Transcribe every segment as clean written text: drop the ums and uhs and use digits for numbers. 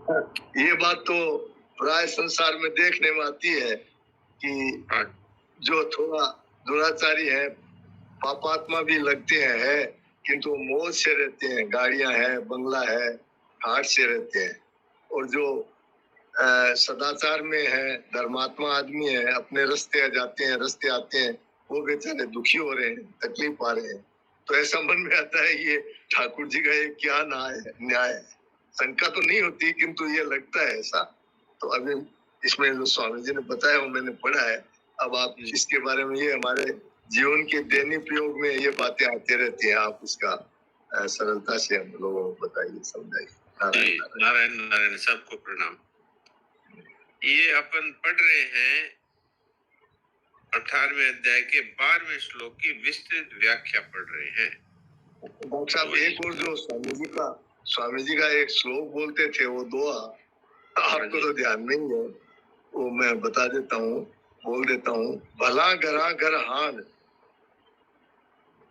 ये बात तो प्राय संसार में देखने में आती है कि जो थोड़ा दुराचारी है, पापात्मा भी लगते हैं, किंतु मौज से रहते हैं, गाड़ियां हैं, बंगला है, ठाट से रहते हैं। और जो सदाचार में है, धर्मात्मा आदमी है, अपने रास्ते जाते हैं, रास्ते आते हैं, वो बेचारे दुखी हो रहे हैं, तकलीफ पा रहे हैं। तो ऐसा मन में आता है ये ठाकुर जी का ये क्या न्याय है। शंका तो नहीं होती, किंतु ये लगता है ऐसा। तो अभी इसमें जो स्वामी जी ने बताया वो मैंने पढ़ा है। अब आप इसके बारे में, ये हमारे जीवन के दैनिक प्रयोग में ये बातें आती रहती हैं, आप उसका सरलता से हम लोगों को बताइए, समझाइए। नारायण नारायण नारायण। सबको प्रणाम। ये अपन पढ़ रहे हैं 18वें अध्याय के 12वें श्लोक की विस्तृत व्याख्या पढ़ रहे हैं। डॉक्टर साहब, एक और जो स्वामी जी का एक श्लोक बोलते थे, वो दुआ आपको तो ध्यान नहीं है, वो मैं बता देता हूँ, बोल देता हूँ। भला घरा घर हान,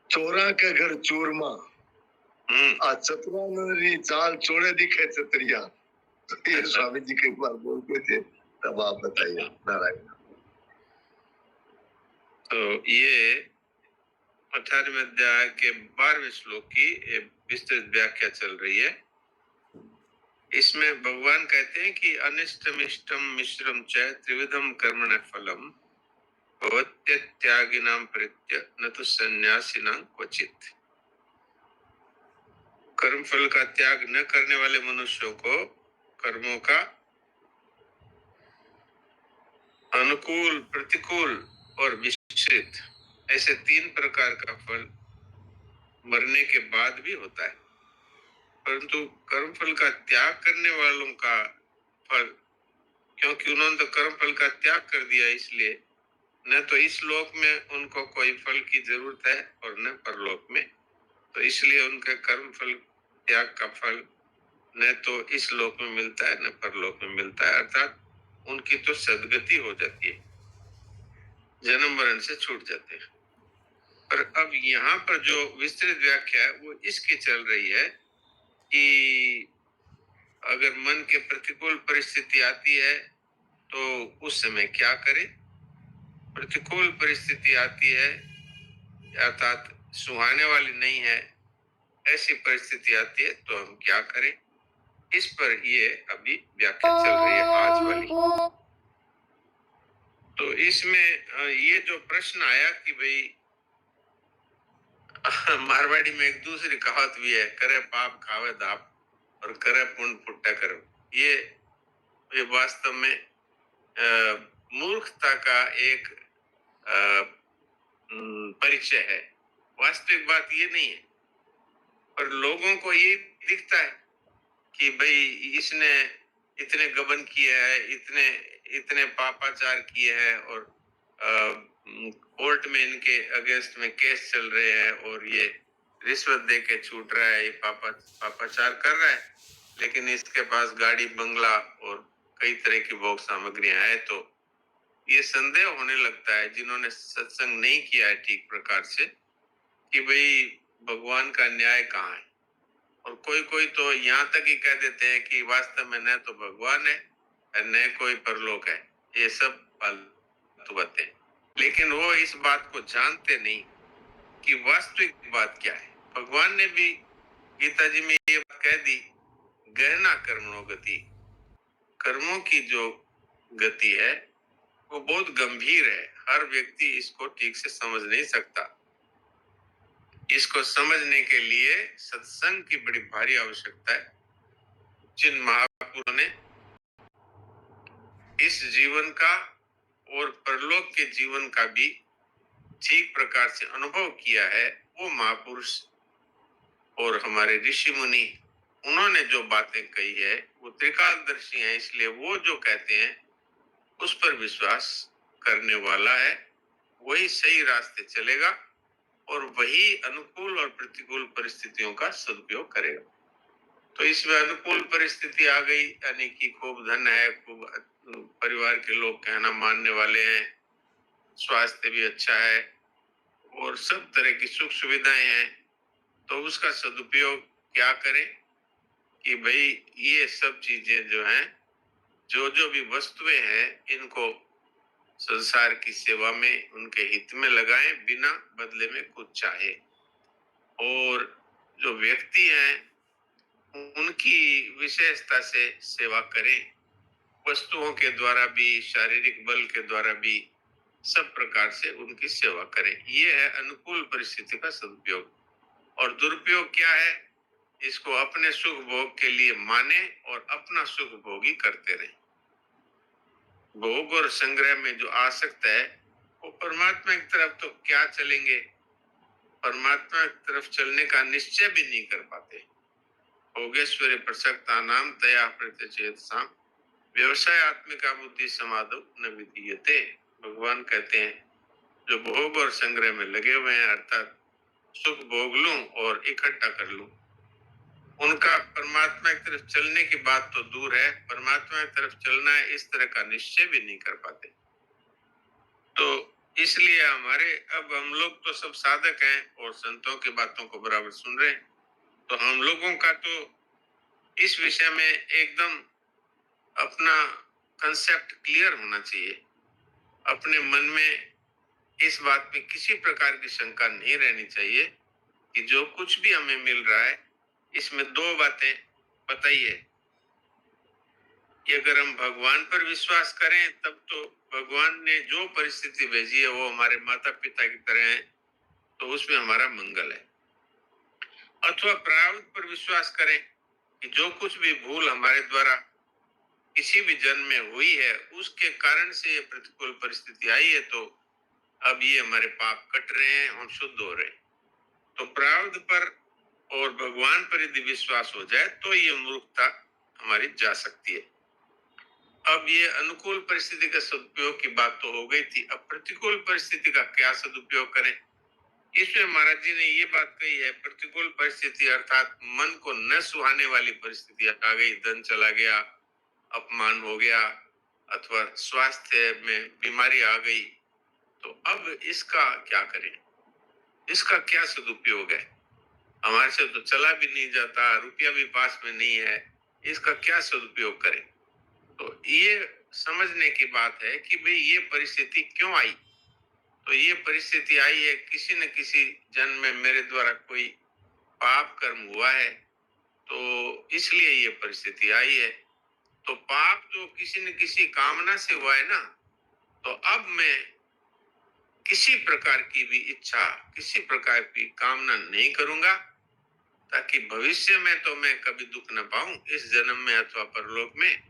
चोरा के घर चूरमा, आ चतुरा नरी चाल चोड़े दिखे चतरिया। तो ये स्वामी जी के बार बोलते थे, तब आप बताइए। नारायण। तो ये 18वें अध्याय के 12वें श्लोक की विस्तृत व्याख्या चल रही है। इसमें भगवान कहते हैं कि अनिष्टम इष्टम मिश्रम च त्रिविधम कर्मण फलम भवत्य त्यागिनाम प्रत्य न तो सन्यासिनां क्वचित। कर्म फल का त्याग न करने वाले मनुष्यों को कर्मों का अनुकूल, प्रतिकूल और मिश्रित, ऐसे 3 प्रकार का फल मरने के बाद भी होता है। परंतु कर्म फल का त्याग करने वालों का फल, क्योंकि उन्होंने तो कर्म फल का त्याग कर दिया, इसलिए न तो इस लोक में उनको कोई फल की जरूरत है और न परलोक में। तो इसलिए उनके कर्म फल त्याग का फल न तो इस लोक में मिलता है न परलोक में मिलता है, अर्थात उनकी तो सदगति हो जाती है, जन्म मरण से छूट जाते हैं। पर अब यहाँ पर जो विस्तृत व्याख्या है वो इसकी चल रही है कि अगर मन के प्रतिकूल परिस्थिति आती है तो उस समय क्या करें। प्रतिकूल परिस्थिति आती है अर्थात सुहाने वाली नहीं है, ऐसी परिस्थिति आती है तो हम क्या करें, इस पर ये अभी व्याख्या चल रही है आज वाली। तो इसमें ये जो प्रश्न आया कि भाई मारवाड़ी में एक दूसरी कहावत भी है, करे पाप खावे दाप और करे पुण्य फुट्टा करो। ये वास्तव में मूर्खता का एक परिचय है। वास्तविक बात ये नहीं है, पर लोगों को ये दिखता है कि भाई इसने इतने गबन किए हैं, इतने पापाचार किए हैं और कोर्ट में इनके अगेंस्ट में केस चल रहे हैं और ये रिश्वत दे के छूट रहा है, ये पापाचार कर रहा है, लेकिन इसके पास गाड़ी बंगला और कई तरह की भोग सामग्रियां हैं। तो ये संदेह होने लगता है जिन्होंने सत्संग नहीं किया है ठीक प्रकार से कि भाई भगवान का न्याय कहाँ है। और कोई तो यहाँ तक ही कह देते हैं कि वास्तव में न तो भगवान है और न कोई परलोक है। ये सब फालतू बातें, लेकिन वो इस बात को जानते नहीं कि वास्तविक बात क्या है। भगवान ने भी गीता जी में ये बात कह दी, गहना कर्मणो गति, कर्मों की जो गति है वो बहुत गंभीर है। हर व्यक्ति इसको ठीक से समझ नहीं सकता। इसको समझने के लिए सत्संग की बड़ी भारी आवश्यकता है। जिन महापुरुषों ने इस जीवन का और परलोक के जीवन का भी ठीक प्रकार से अनुभव किया है, वो महापुरुष और हमारे ऋषि मुनि, उन्होंने जो बातें कही है वो त्रिकालदर्शी हैं, इसलिए वो जो कहते हैं उस पर विश्वास करने वाला है, वही सही रास्ते चलेगा और वही अनुकूल और प्रतिकूल परिस्थितियों का सदुपयोग करेगा। तो इसमें अनुकूल परिस्थिति आ गई, यानी कि खूब धन है, खूब परिवार के लोग कहना मानने वाले हैं, स्वास्थ्य भी अच्छा है और सब तरह की सुख सुविधाएं हैं, तो उसका सदुपयोग क्या करें कि भाई ये सब चीजें जो हैं, जो भी वस्तुएं हैं, इनको संसार की सेवा में उनके हित में लगाएं बिना बदले में कुछ चाहे। और जो व्यक्ति हैं उनकी विशेषता से सेवा करें, वस्तुओं के द्वारा भी, शारीरिक बल के द्वारा भी, सब प्रकार से उनकी सेवा करें। ये है अनुकूल परिस्थिति का सदुपयोग। और दुरुपयोग क्या है? इसको अपने सुख भोग के लिए माने और अपना सुख भोग ही करते रहें। भोग और संग्रह में जो आसक्त है वो परमात्मा की तरफ तो क्या चलेंगे, परमात्मा की तरफ चलने का निश्चय भी नहीं कर पाते। भोगेश्वरी प्रसक्ता नाम तया प्रत्यचेतसाम व्यवसाय आत्मिका बुद्धि समाधो न विधीयते। भगवान कहते हैं जो भोग और संग्रह में लगे हुए हैं, अर्थात सुख भोग लूं और इकट्ठा कर लूं, उनका परमात्मा की तरफ चलने की बात तो दूर है, परमात्मा की तरफ चलना है इस तरह का निश्चय भी नहीं कर पाते। तो इसलिए अब हम लोग तो सब साधक हैं और संतों की बातों को बराबर सुन रहे हैं, तो हम लोगों का तो इस विषय में एकदम अपना कंसेप्ट क्लियर होना चाहिए। अपने मन में इस बात में किसी प्रकार की शंका नहीं रहनी चाहिए कि जो कुछ भी हमें मिल रहा है इसमें दो बातें बताइए कि अगर हम भगवान पर विश्वास करें तब तो भगवान ने जो परिस्थिति भेजी है वो हमारे माता पिता की तरह है, तो उसमें हमारा मंगल है। अथवा प्रारब्ध पर विश्वास करें कि जो कुछ भी भूल हमारे द्वारा किसी भी जन्म में हुई है उसके कारण से ये प्रतिकूल परिस्थिति आई है, तो अब ये हमारे पाप कट रहे हैं, हम शुद्ध हो रहे हैं। तो प्रारब्ध पर और भगवान पर यदि विश्वास हो जाए तो ये मूर्खता हमारी जा सकती है। अब ये अनुकूल परिस्थिति का सदुपयोग की बात तो हो गई थी, अब प्रतिकूल परिस्थिति का क्या सदुपयोग करें? इसमें महाराज जी ने ये बात कही है, प्रतिकूल परिस्थिति अर्थात मन को न सुहाने वाली परिस्थिति आ गई, धन चला गया, अपमान हो गया, अथवा स्वास्थ्य में बीमारी आ गई, तो अब इसका क्या करें? इसका क्या सदुपयोग है? हमारे से तो चला भी नहीं जाता, रुपया भी पास में नहीं है, इसका क्या सदुपयोग करें? तो ये समझने की बात है कि भाई ये परिस्थिति क्यों आई। तो ये परिस्थिति आई है किसी न किसी जन्म में मेरे द्वारा कोई पाप कर्म हुआ है, तो इसलिए ये परिस्थिति आई है। तो पाप तो किसी न किसी कामना से हुआ है ना, तो अब मैं किसी प्रकार की भी इच्छा, किसी प्रकार की कामना नहीं करूंगा, ताकि भविष्य में तो मैं कभी दुख न पाऊं इस जन्म में अथवा परलोक में।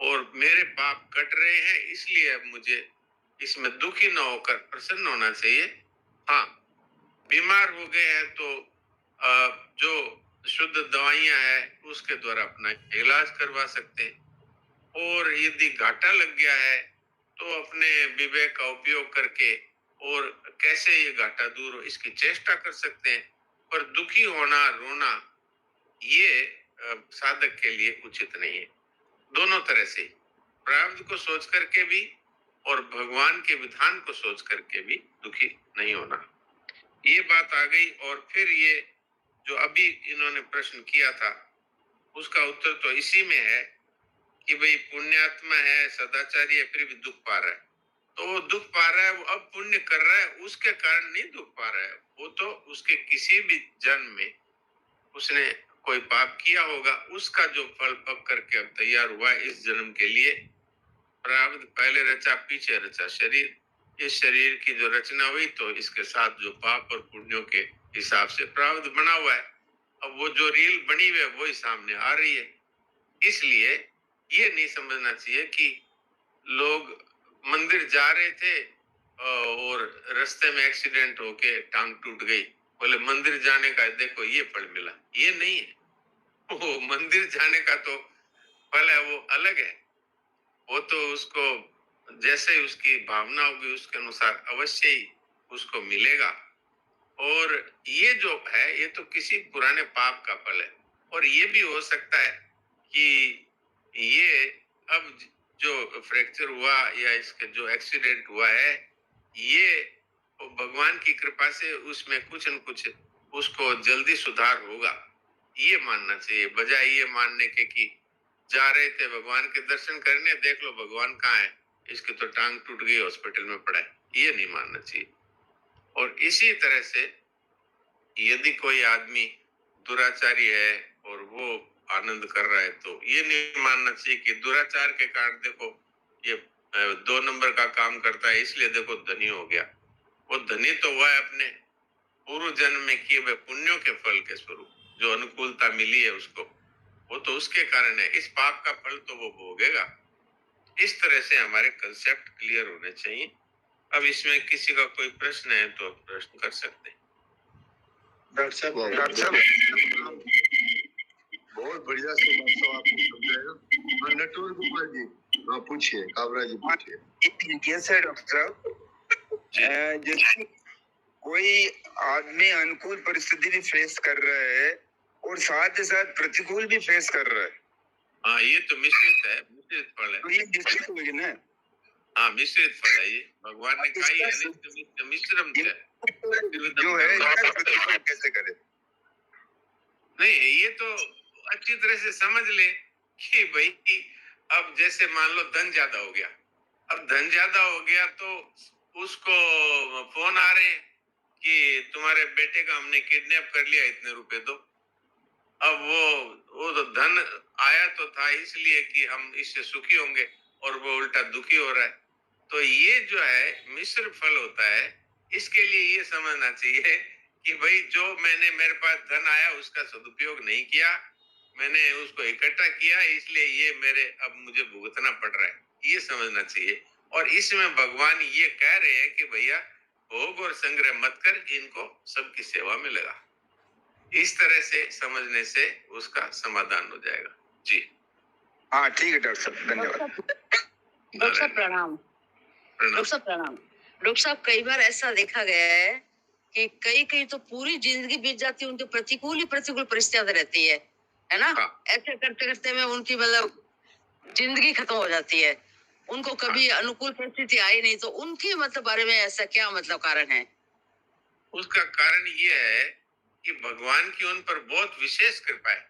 और मेरे पाप कट रहे हैं इसलिए अब मुझे इसमें दुखी न होकर प्रसन्न होना चाहिए। हाँ, बीमार हो गए हैं तो जो शुद्ध दवाइयां हैं उसके द्वारा अपना इलाज करवा सकते हैं। और यदि घाटा लग गया है तो अपने विवेक का उपयोग करके और कैसे ये घाटा दूर हो इसकी चेष्टा कर सकते हैं। पर दुखी होना, रोना ये साधक के लिए उचित नहीं है। दोनों तरह से, प्रारब्ध को सोच करके भी और भगवान के विधान को सोच करके भी दुखी नहीं होना। ये बात आ गई। और फिर ये जो अभी इन्होंने प्रश्न किया था उसका उत्तर तो इसी में है कि भाई पुण्यात्मा है, सदाचारी है, फिर भी दुख पा रहा है। तो वो दुख पा रहा है, वो अब पुण्य कर रहा है, उसके कारण नहीं दुख पा रहा है, वो तो उसके किसी भी जन्म में उसने कोई पाप किया होगा, उसका जो फल पक करके अब तैयार हुआ है इस जन्म के लिए। प्रारब्ध पहले रचा पीछे रचा शरीर, इस शरीर की जो रचना हुई तो इसके साथ जो पाप और पुण्यों के हिसाब से प्रारब्ध बना हुआ है, अब वो जो रील बनी हुई है वही सामने आ रही है। इसलिए ये नहीं समझना चाहिए कि लोग मंदिर जा रहे थे और रास्ते में एक्सीडेंट होके टांग टूट गई, बोले मंदिर जाने का देखो ये फल मिला। ये नहीं है, वो मंदिर जाने का तो फल है वो अलग है, वो तो उसको जैसे ही उसकी भावना होगी उसके अनुसार अवश्य ही उसको मिलेगा। और ये जो है ये तो किसी पुराने पाप का फल है। और ये भी हो सकता है कि ये अब जो फ्रैक्चर हुआ या इसके जो एक्सीडेंट हुआ है ये भगवान की कृपा से उसमें कुछ न कुछ उसको जल्दी सुधार होगा। ये मानना चाहिए, बजाय ये मानने के कि जा रहे थे भगवान के दर्शन करने, देख लो भगवान कहाँ है, इसकी तो टांग टूट गई, हॉस्पिटल में पड़ा है, ये नहीं मानना चाहिए। और इसी तरह से यदि कोई आदमी दुराचारी है और वो आनंद कर रहा है, तो ये नहीं मानना चाहिए कि दुराचार के कारण देखो ये 2 नंबर का काम करता है इसलिए देखो धनी हो गया। वो धनी तो हुआ है अपने पूर्व जन्म में किए हुए पुण्यों के फल के स्वरूप, जो अनुकूलता मिली है उसको, वो तो उसके कारण है, इस पाप का फल तो वो भोगेगा। इस तरह से हमारे कंसेप्ट क्लियर होने चाहिए। अब इसमें किसी का कोई प्रश्न है तो आप प्रश्न कर सकते हैं। डॉक्टर साहब बहुत बढ़िया से डॉक्टर साहब आपने समझाया। नटवर गोपाल जी पूछिए, काबरा जी पूछिए। कैसे डॉक्टर साहब, जैसे कोई आदमी अनुकूल परिस्थिति भी फेस कर रहा है और साथ ही साथ प्रतिकूल भी फेस कर रहा है, हाँ ये तो मिश्रित है, मिश्रित फल है। तो ये मिश्रित होगी ना? हाँ मिश्रित फल है ये, भगवान ने कहा ही है नहीं, मिश्रम है जो है इसका प्रतिकूल कैसे करे? नहीं, ये तो अच्छी तरह से समझ ले कि भाई अब जैसे मान लो धन ज्यादा हो गया, अब धन ज्यादा हो गया तो उसको फोन आ रहे हैं कि तुम्हारे बेटे का हमने किडनैप कर लिया, इतने रुपए दो। अब वो तो धन आया तो था इसलिए कि हम इससे सुखी होंगे और वो उल्टा दुखी हो रहा है। तो ये जो है मिश्र फल होता है, इसके लिए ये समझना चाहिए कि भाई जो मेरे पास धन आया उसका सदुपयोग नहीं किया, मैंने उसको इकट्ठा किया, इसलिए ये मेरे अब मुझे भुगतना पड़ रहा है, ये समझना चाहिए। और इसमें भगवान ये कह रहे हैं कि भैया भोग और संग्रह मत कर, इनको सबकी सेवा में लगा। इस तरह से समझने से उसका समाधान हो जाएगा। जी हाँ ठीक है डॉक्टर साहब, धन्यवाद। डॉक्टर साहब प्रणाम। डॉक्टर साहब प्रणाम। डॉक्टर साहब कई बार ऐसा देखा गया है कि कई तो पूरी जिंदगी बीत जाती है, उनके प्रतिकूल परिस्थितियां रहती है ना? हाँ। ऐसे करते करते में उनकी मतलब जिंदगी खत्म हो जाती है, उनको कभी अनुकूल परिस्थिति आई नहीं, तो उनके मतलब बारे में ऐसा क्या मतलब कारण है? उसका कारण ये है कि भगवान की उन पर बहुत विशेष कृपा है,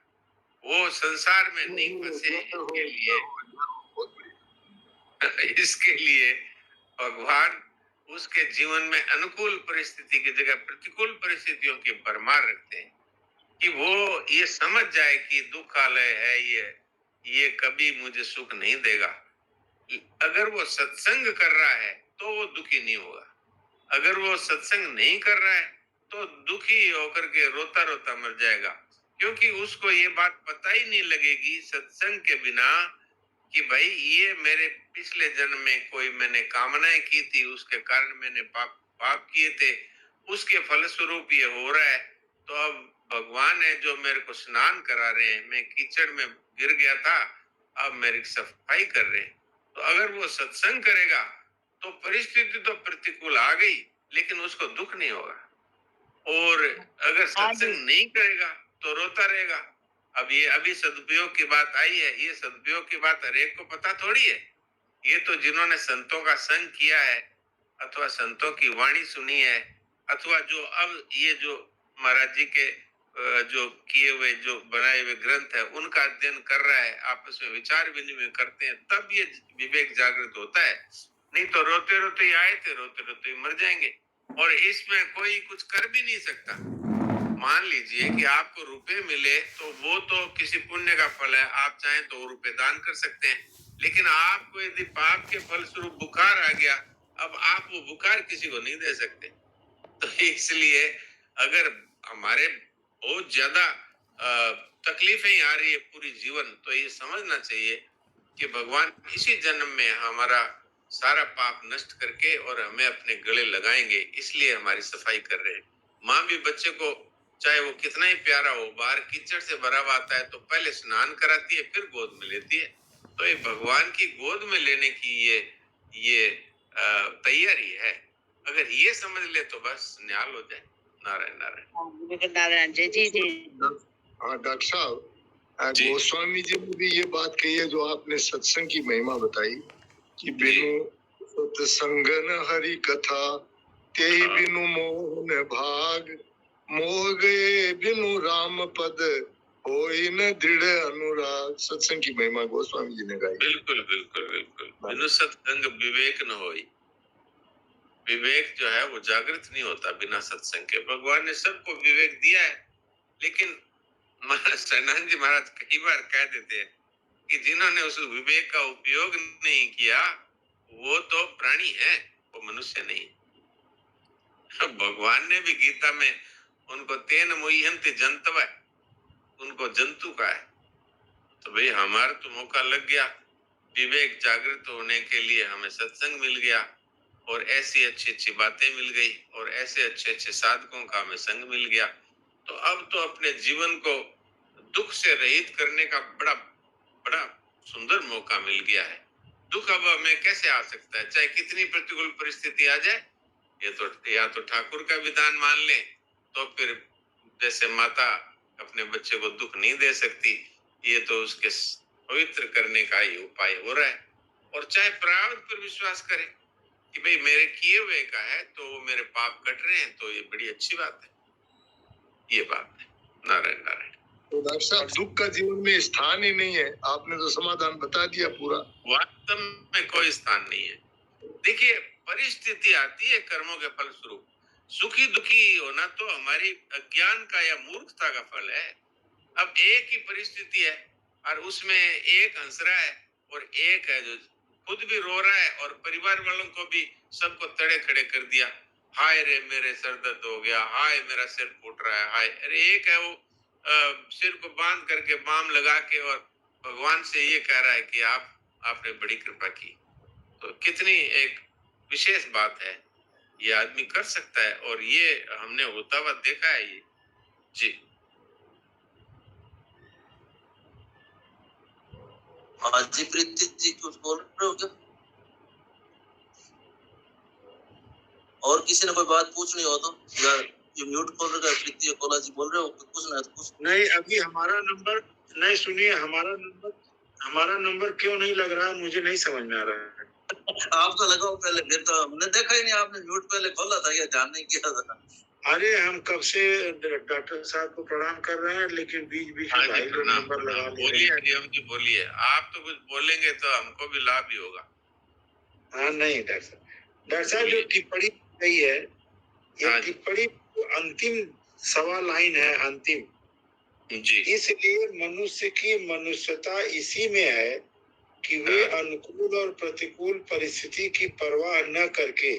वो संसार में नहीं फंसे, इसके लिए भगवान उसके जीवन में अनुकूल परिस्थिति की जगह प्रतिकूल परिस्थितियों की भरमार रखते हैं कि वो ये समझ जाए कि दुखालय है ये कभी मुझे सुख नहीं देगा। अगर वो सत्संग कर रहा है तो वो दुखी नहीं होगा, अगर वो सत्संग नहीं कर रहा है तो दुखी होकर के रोता रोता मर जाएगा, क्योंकि उसको ये बात पता ही नहीं लगेगी सत्संग के बिना कि भाई ये मेरे पिछले जन्म में कोई मैंने कामनाएं की थी, उसके कारण मैंने पाप किए थे, उसके फलस्वरूप ये हो रहा है। तो अब भगवान है जो मेरे को स्नान करा रहे हैं, मैं कीचड़ में गिर गया था, अब मेरी सफाई कर रहे हैं। तो अगर वो सत्संग करेगा तो परिस्थिति तो प्रतिकूल आ गई, लेकिन उसको दुख नहीं होगा। और अगर सत्संग नहीं करेगा तो रोता रहेगा। अब ये अभी सदुपयोग की बात आई है, ये सदुपयोग की बात हरेक को पता थोड़ी है। ये तो जिन्होंने संतों का संग किया है अथवा संतों की वाणी सुनी है, अथवा जो अब ये जो महाराज जी के जो किए हुए जो बनाए हुए ग्रंथ है उनका अध्ययन कर रहा है, आपस में विचार विनिमय करते हैं, तब ये विवेक जागृत होता है। नहीं तो रोते रोते ही आए थे, रोते रोते ही मर जाएंगे। और इसमें कोई कुछ कर भी नहीं सकता। मान लीजिए कि आपको रुपए मिले तो वो तो किसी पुण्य का फल है, आप चाहें तो रुपए दान कर सकते हैं, लेकिन आपको यदि पाप के फलस्वरूप बुखार आ गया, अब आप वो बुखार किसी को नहीं दे सकते। तो इसलिए अगर हमारे बहुत ज्यादा तकलीफें आ रही है पूरी जीवन, तो ये समझना चाहिए कि भगवान इसी जन्म में हमारा सारा पाप नष्ट करके और हमें अपने गले लगाएंगे, इसलिए हमारी सफाई कर रहे हैं। माँ भी बच्चे को चाहे वो कितना ही प्यारा हो, बाहर कीचड़ से भरा हुआ आता है तो पहले स्नान कराती है, फिर गोद में लेती है। तो ये भगवान की गोद में लेने की ये तैयारी है। अगर ये समझ ले तो बस न्याल हो जाए। नारायण नारायण। नारायण जी जी जी। हाँ डॉक्टर साहब, गोस्वामी जी ने भी ये बात कही है जो आपने सत्संग की महिमा बताई कि बिनु सत्संगन हरि कथा तेहि बिनु मोहन भाग, मोह गए बिनु राम पद हो इन दृढ़ अनुराग। सत्संग की महिमा गोस्वामी जी ने गाई। बिल्कुल बिल्कुल बिल्कुल। बिनु सत्संग विवेक न होई। विवेक जो है वो जागृत नहीं होता बिना सत्संग के। भगवान ने सबको विवेक दिया है, लेकिन सनातन जी महाराज कई बार कह देते हैं कि जिन्होंने उस विवेक का उपयोग नहीं किया वो तो प्राणी है, वो मनुष्य नहीं। भगवान ने भी गीता में उनको तेन मोहंति जंतव, उनको जंतु का है। तो भाई हमारा तो मौका लग गया, विवेक जागृत होने के लिए हमें सत्संग मिल गया और ऐसी अच्छी अच्छी बातें मिल गई और ऐसे अच्छे अच्छे साधकों का हमें संग मिल गया। तो अब तो अपने जीवन को दुख से रहित करने का बड़ा बड़ा सुंदर मौका मिल गया है। दुख अब हमें कैसे आ सकता है, चाहे कितनी प्रतिकूल परिस्थिति आ जाए। ये तो या तो ठाकुर का विधान मान ले, तो फिर जैसे माता अपने बच्चे को दुख नहीं दे सकती, ये तो उसके पवित्र करने का ही उपाय हो रहा है। और चाहे प्रारब्ध पर विश्वास करे कि भाई मेरे किए हुए का है तो वो मेरे पाप कट रहे हैं, तो ये बड़ी अच्छी बात है। ये बात है। नारायण नारायण। तो डॉक्टर साहब दुख का जीवन में स्थान ही नहीं है, आपने तो समाधान बता दिया पूरा। वास्तव में कोई स्थान नहीं है। देखिए परिस्थिति आती है कर्मों के फल स्वरूप। सुखी दुखी होना तो हमारी अज्ञान का या मूर्खता का फल है। अब एक ही परिस्थिति है और उसमें एक हंस रहा है और एक है जो खुद भी रो रहा है और परिवार वालों को भी सबको तड़े खड़े कर दिया। हाय रे मेरे सर दर्द हो गया, हाय मेरा सिर फूट रहा है, हाय। अरे एक है वो सिर को बांध करके बाम लगा के और भगवान से ये कह रहा है कि आपने बड़ी कृपा की। तो कितनी एक विशेष बात है, ये आदमी कर सकता है और ये हमने होता हुआ देखा है। ये जी हाँ जी प्रीति जी कुछ बोल रहे हो क्या? और किसी ने कोई बात पूछनी हो तो, या ये म्यूट खोल रखा है प्रीति कोला जी, बोल रहे हो कुछ ना कुछ? नहीं, अभी हमारा नंबर नहीं, सुनिए हमारा नंबर क्यों नहीं लग रहा है, मुझे नहीं समझ में आ रहा है। आपका लगाओ पहले, फिर तो हमने देखा ही नहीं, आपने म्यूट पहले खोला था या ध्यान नहीं किया था? अरे हम कब से डॉक्टर साहब को प्रणाम कर रहे हैं, लेकिन बीच बीच में भाई लोग नंबर लगा ले रहे बोलिए हैं। हरिओम जी बोलिए। आप तो कुछ बोलेंगे तो हमको भी लाभ ही होगा। हाँ नहीं डॉक्टर साहब जो टिप्पणी गई है, ये टिप्पणी अंतिम सवा लाइन है, अंतिम जी। इसलिए मनुष्य की मनुष्यता इसी में है कि वे अनुकूल और प्रतिकूल परिस्थिति की परवाह न करके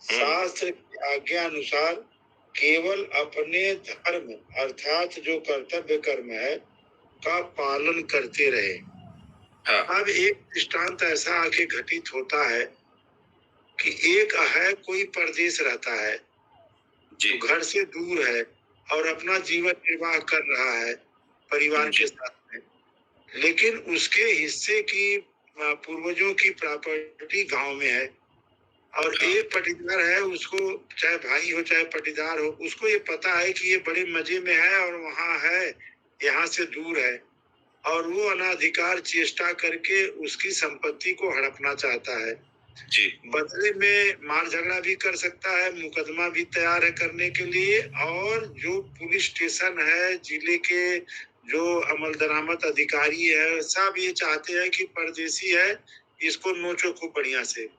शास्त्र की आज्ञा अनुसार केवल अपने धर्म अर्थात जो कर्तव्य कर्म है का पालन करते रहे। अब एक दृष्टांत ऐसा आके घटित होता है कि एक है कोई परदेश रहता है, जी। तो घर से दूर है और अपना जीवन निर्वाह कर रहा है परिवार के साथ में, लेकिन उसके हिस्से की पूर्वजों की प्रॉपर्टी गांव में है और एक पटीदार है, उसको चाहे भाई हो चाहे पटीदार हो, उसको ये पता है कि ये बड़े मजे में है और वहाँ है, यहाँ से दूर है, और वो अनाधिकार चेष्टा करके उसकी संपत्ति को हड़पना चाहता है। जी। बदले में मार झगड़ा भी कर सकता है, मुकदमा भी तैयार है करने के लिए, और जो पुलिस स्टेशन है, जिले के जो अमल दरामद अधिकारी है, सब ये चाहते हैं कि परदेसी है, इसको नोचो खूब बढ़िया से।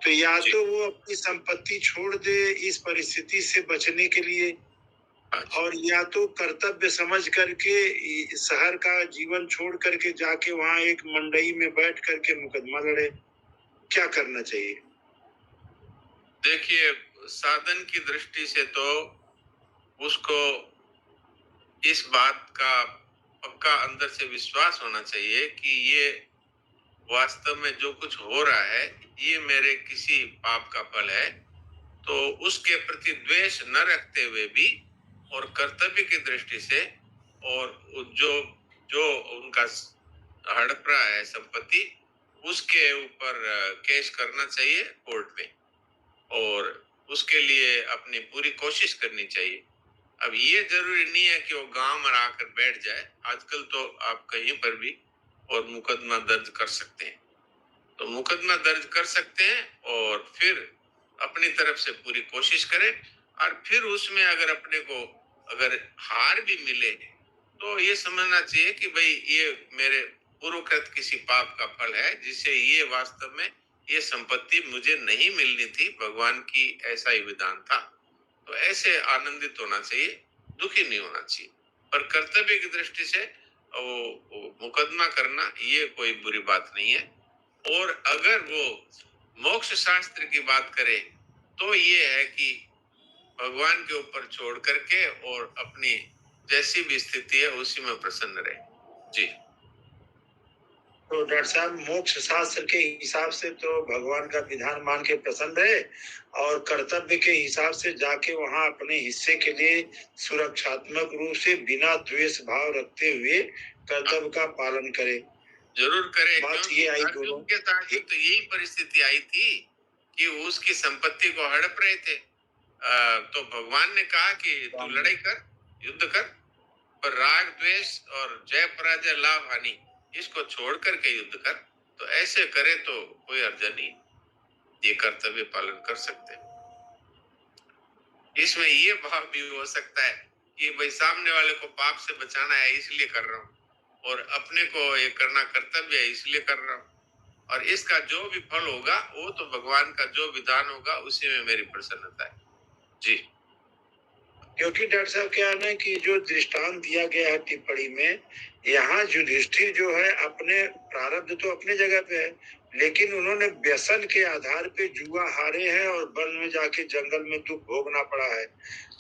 तो या तो वो अपनी संपत्ति छोड़ दे इस परिस्थिति से बचने के लिए, और या तो कर्तव्य समझ करके शहर का जीवन छोड़ करके जाके वहाँ एक मंडई में बैठ करके मुकदमा लड़े। क्या करना चाहिए? देखिए साधन की दृष्टि से तो उसको इस बात का पक्का अंदर से विश्वास होना चाहिए कि ये वास्तव में जो कुछ हो रहा है ये मेरे किसी पाप का फल है। तो उसके प्रति द्वेष न रखते हुए भी और कर्तव्य की दृष्टि से, और जो उनका हड़प रहा है संपत्ति, उसके ऊपर केस करना चाहिए कोर्ट में, और उसके लिए अपनी पूरी कोशिश करनी चाहिए। अब ये जरूरी नहीं है कि वो गांव में आकर बैठ जाए। आजकल तो आप कहीं पर भी और मुकदमा दर्ज कर सकते हैं, तो मुकदमा दर्ज कर सकते हैं और फिर अपनी तरफ से पूरी कोशिश करें, और फिर उसमें अगर अपने को अगर हार भी मिले तो ये समझना चाहिए कि भाई ये मेरे पूर्वकृत किसी पाप का फल है, जिससे ये वास्तव में ये संपत्ति मुझे नहीं मिलनी थी, भगवान की ऐसा ही विधान था। तो ऐसे आनंदित होना चाहिए, दुखी नहीं होना चाहिए। पर कर्तव्य की दृष्टि से वो मुकदमा करना ये कोई बुरी बात नहीं है। और अगर वो मोक्ष शास्त्र की बात करे तो ये है कि भगवान के ऊपर छोड़ करके और अपनी जैसी भी स्थिति है उसी में प्रसन्न रहे। जी। तो डॉक्टर साहब, मोक्ष शास्त्र के हिसाब से तो भगवान का विधान मान के प्रसन्न रहे, और कर्तव्य के हिसाब से जाके वहाँ अपने हिस्से के लिए सुरक्षात्मक रूप से बिना द्वेष भाव रखते हुए कर्तव्य का पालन करे। जरूर करे। बात ये आई दोनों अर्जुन के साथ तो यही परिस्थिति आई थी कि उसकी संपत्ति को हड़प रहे थे। तो भगवान ने कहा कि तू लड़ाई कर, युद्ध कर, पर राग द्वेष और जय पराजय लाभ हानि इसको छोड़ करके युद्ध कर। तो ऐसे करे तो कोई अर्जा नहीं, ये कर्तव्य पालन कर सकते हैं। इसमें ये भाव भी हो सकता है कि भाई सामने वाले को पाप से बचाना है इसलिए कर रहा हूँ, और अपने को ये करना कर्तव्य है इसलिए कर रहा हूँ, और इसका जो भी फल होगा वो तो भगवान का जो विधान होगा उसी में मेरी प्रसन्नता है। जी। क्योंकि डॉक्टर साहब क्या है ना कि जो दृष्टांत दिया गया है टिप्पणी में, यहाँ युधिष्ठिर जो है अपने प्रारब्ध तो अपने जगह पे है, लेकिन उन्होंने व्यसन के आधार पे जुआ हारे हैं और वन में जाके जंगल में दुख भोगना पड़ा है।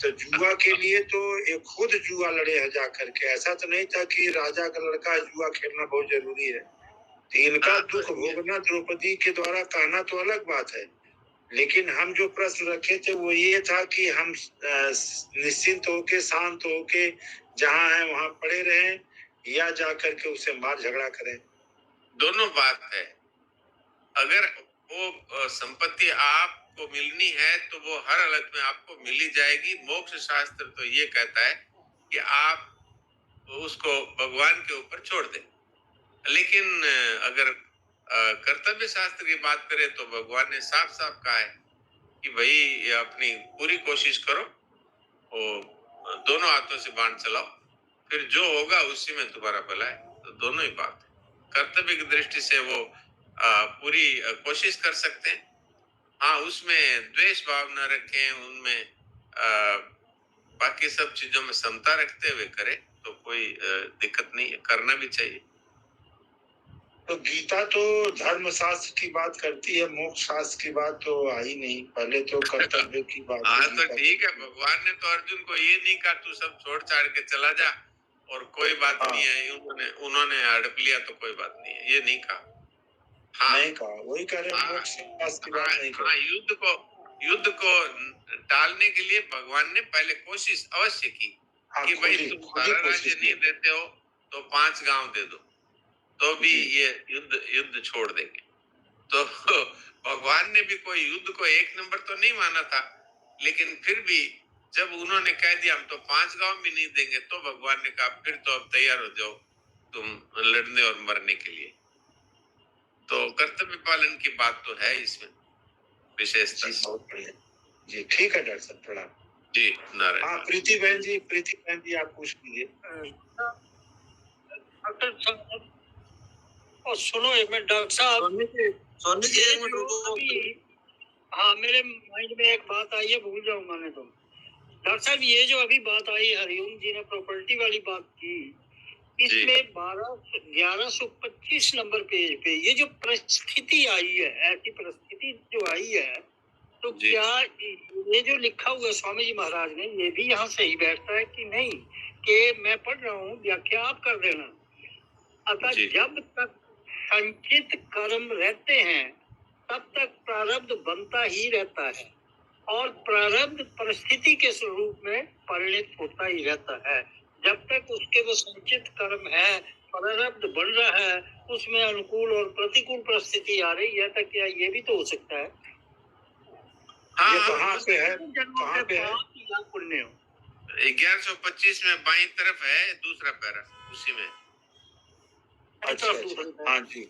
तो जुआ के लिए तो ये खुद जुआ लड़े हैं जाकर के, ऐसा तो नहीं था कि राजा का लड़का जुआ खेलना बहुत जरूरी है। तो इनका दुख भोगना द्रौपदी के द्वारा कहना तो अलग बात है, लेकिन हम जो प्रश्न रखे थे वो ये था कि हम निश्चिंत होके शांत होके जहाँ है वहाँ पड़े रहें या जाकर के उससे मार झगड़ा करें। दोनों बात है। अगर वो संपत्ति आपको मिलनी है तो वो हर हालत में आपको मिली जाएगी। मोक्ष शास्त्र तो ये कहता है कि आप उसको भगवान के ऊपर छोड़ दें। लेकिन अगर कर्तव्य शास्त्र की बात करें तो भगवान ने साफ साफ कहा है कि भाई अपनी पूरी कोशिश करो और दोनों हाथों से बाण चलाओ, फिर जो होगा उसी में तुम्हारा भला है। तो दोनों ही बात है। कर्तव्य की दृष्टि से वो पूरी कोशिश कर सकते हैं। हाँ, उसमें द्वेष भाव न रखें, उनमें बाकी सब चीजों में समता रखते हुए करें तो कोई दिक्कत नहीं है, करना भी चाहिए। तो गीता तो धर्म शास्त्र की बात करती है, मोक्ष शास्त्र की बात तो आई नहीं, पहले तो कर्तव्य की बात। हाँ तो ठीक है, भगवान ने तो अर्जुन को ये नहीं कहा तू सब छोड़ छाड़ के चला जा और कोई बात नहीं है, उन्होंने हड़प लिया तो कोई बात नहीं है, ये नहीं कहा। हाँ, नहीं कहा, वही कह रहे हैं, मोक्ष शास्त्र की बात नहीं हाँ, युद्ध को टालने के लिए भगवान ने पहले कोशिश अवश्य की कि भाई तुम सारा राज्य नहीं देते हो तो 5 गांव दे दो, तो भी ये युद्ध छोड़ देंगे। तो भगवान ने भी कोई युद्ध को 1 नंबर तो नहीं माना था, लेकिन फिर भी जब उन्होंने कह दिया हम तो 5 गांव भी नहीं देंगे, तो भगवान ने कहा फिर तो अब तैयार हो जाओ तुम लड़ने और मरने के लिए। तो कर्तव्य पालन की बात तो है इसमें विशेषता। जी ठीक है डॉक्टर साहब, प्रणाम। जी नारायण। हाँ, प्रीति बहन जी आप पूछ लीजिए। डॉक्टर साहब और सुनो एक मिनट डॉक्टर साहब, सोनी जी एक मिनट रुको। हाँ, मेरे माइंड में एक बात आई है, भूल जाऊंगा नहीं तो। डॉक्टर साहब, ये जो अभी बात आई, हरिओम जी ने प्रॉपर्टी वाली बात की, इसमें 1125 नंबर पेज पे ये जो परिस्थिति आई है, ऐसी परिस्थिति जो आई है, तो क्या ये जो लिखा हुआ स्वामी जी महाराज ने, ये भी यहाँ सही बैठता है कि नहीं? कि मैं पढ़ रहा हूँ, व्याख्या आप कर देना। अतः जब तक संचित कर्म रहते हैं तब तक प्रारब्ध बनता ही रहता है, और प्रारब्ध परिस्थिति के स्वरूप में परिणित होता ही रहता है। जब तक उसके वो संचित कर्म है, प्रारब्ध बन रहा है, उसमें अनुकूल और प्रतिकूल परिस्थिति आ रही है, तो क्या ये भी तो हो सकता है? हाँ, ये कहाँ पे है? कहाँ पे है? पुण्य 1125 में बाईं तरफ है दूसरा पैरा, उसी में। अच्छा, हाँ जी।